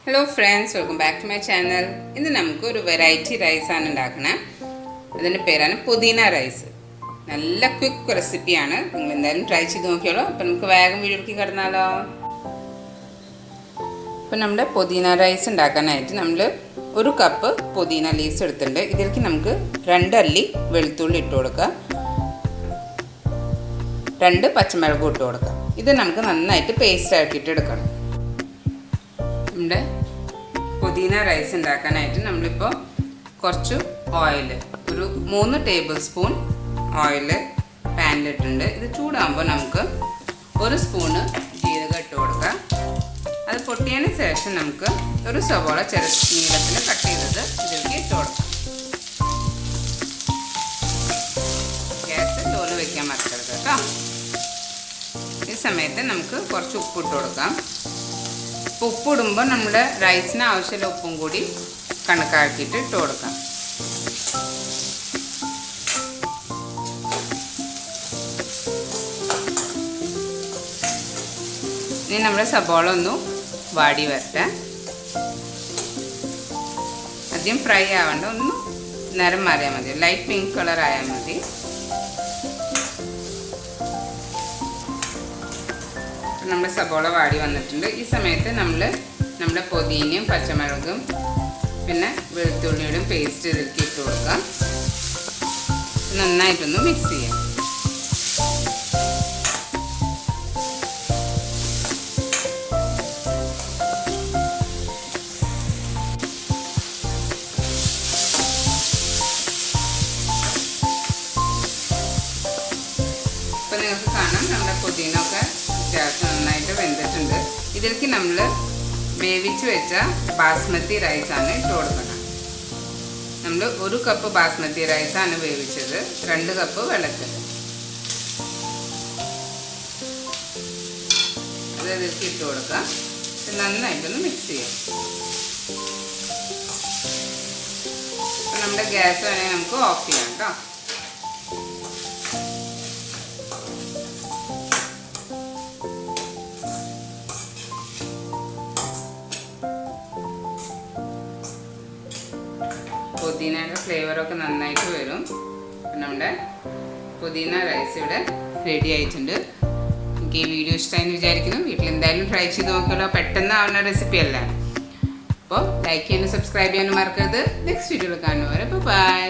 Hello friends, welcome back to my channel. ഇന്ന് നമുക്ക് ഒരു വെറൈറ്റി റൈസ് ആണ് ഉണ്ടാക്കണേ. അതിന്റെ പേരാണ് പുതിന റൈസ്. നല്ല ക്വിക്ക് റെസിപ്പിയാണ്. നിങ്ങൾ എന്തായാലും ട്രൈ ചെയ്ത് നോക്കിയോളൂ. അപ്പോൾ നമുക്ക് വേഗം വീഡിയോയിലേക്ക് കടന്നാലോ. അപ്പോൾ നമ്മുടെ പുതിന റൈസ് ഉണ്ടാക്കാനായിട്ട് നമ്മൾ 1 കപ്പ് പുതിന ലീവ്സ് എടുത്തിട്ടുണ്ട്. ഇതിലേക്ക് നമുക്ക് 2 അല്ലി വെളുത്തുള്ളി ഇട്ട് കൊടുക്കാം. 2 പച്ചമുളക് ഇട്ട് കൊടുക്കാം. ഇത് നമുക്ക് നന്നായിട്ട് പേസ്റ്റ് ആക്കിയിട്ട് എടുക്കണം. നമ്മുടെ പുതിന റൈസ് ഉണ്ടാക്കാനായിട്ട് നമ്മളിപ്പോൾ കുറച്ച് ഓയിൽ, ഒരു 3 ടേബിൾ സ്പൂൺ ഓയിൽ പാനിലിട്ടുണ്ട്. ഇത് ചൂടാകുമ്പോൾ നമുക്ക് 1 സ്പൂണ് ജീരകം ഇട്ട് കൊടുക്കാം. അത് പൊട്ടിയതിന് ശേഷം നമുക്ക് ഒരു സവോള നീളത്തിൽ കട്ട് ചെയ്തത് ഇതിലേക്ക് ഇട്ട് കൊടുക്കാം. ഗ്യാസ് ലോല് വയ്ക്കാൻ മറക്കരുത് കേട്ടോ. ഈ സമയത്ത് നമുക്ക് കുറച്ച് ഉപ്പിട്ട് കൊടുക്കാം. ഉപ്പിടുമ്പോൾ നമ്മുടെ റൈസിന് ആവശ്യമുള്ള ഉപ്പും കൂടി കണക്കാക്കിയിട്ട് ഇട്ട് കൊടുക്കാം. ഇനി നമ്മുടെ സബോള ഒന്ന് വാടി വരട്ടെ. ആദ്യം ഫ്രൈ ആവേണ്ട, ഒന്ന് നിറം മാറിയാൽ മതി, ലൈറ്റ് പിങ്ക് കളർ ആയാൽ മതി. നമ്മുടെ സബോള വാടി വന്നിട്ടുണ്ട്. ഈ സമയത്ത് നമ്മുടെ പുതിനയും പച്ചമുളകും പിന്നെ വെളുത്തുള്ളിയുടെയും പേസ്റ്റ് ഇതിലേക്ക് ഇട്ട് കൊടുക്കാം. നന്നായിട്ടൊന്ന് മിക്സ് ചെയ്യാം. ഇപ്പം നിങ്ങൾക്ക് കാണാം നമ്മുടെ പുതിനൊക്കെ അത്യാവശ്യം നന്നായിട്ട് വെന്തിട്ടുണ്ട്. ഇതിലേക്ക് നമ്മൾ വേവിച്ച് വെച്ച ബാസ്മതി റൈസാണ് ഇട്ട് കൊടുക്കണം. നമ്മൾ 1 കപ്പ് ബാസ്മതി റൈസാണ് വേവിച്ചത്, 2 കപ്പ് വെള്ളത്തിൽ. അത് ഇതിലേക്ക് ഇട്ട് കൊടുക്കാം. നന്നായിട്ടൊന്ന് മിക്സ് ചെയ്യാം. അപ്പം നമ്മുടെ ഗ്യാസ് വേണമെങ്കിൽ നമുക്ക് ഓഫ് ചെയ്യാം കേട്ടോ. പുതിനയുടെ ഫ്ലേവറൊക്കെ നന്നായിട്ട് വരും. നമ്മുടെ പുതിന റൈസ് ഇവിടെ റെഡി ആയിട്ടുണ്ട്. എനിക്ക് ഈ വീഡിയോ ഇഷ്ടമായെന്ന് വിചാരിക്കുന്നു. വീട്ടിൽ എന്തായാലും ട്രൈ ചെയ്ത് നോക്കിയാലോ, പെട്ടെന്ന് ആവുന്ന റെസിപ്പി അല്ല. അപ്പോൾ ലൈക്ക് ചെയ്യാനും സബ്സ്ക്രൈബ് ചെയ്യാനും മറക്കരുത്. നെക്സ്റ്റ് വീഡിയോയിൽ കാണുന്നവരെ ബൈ.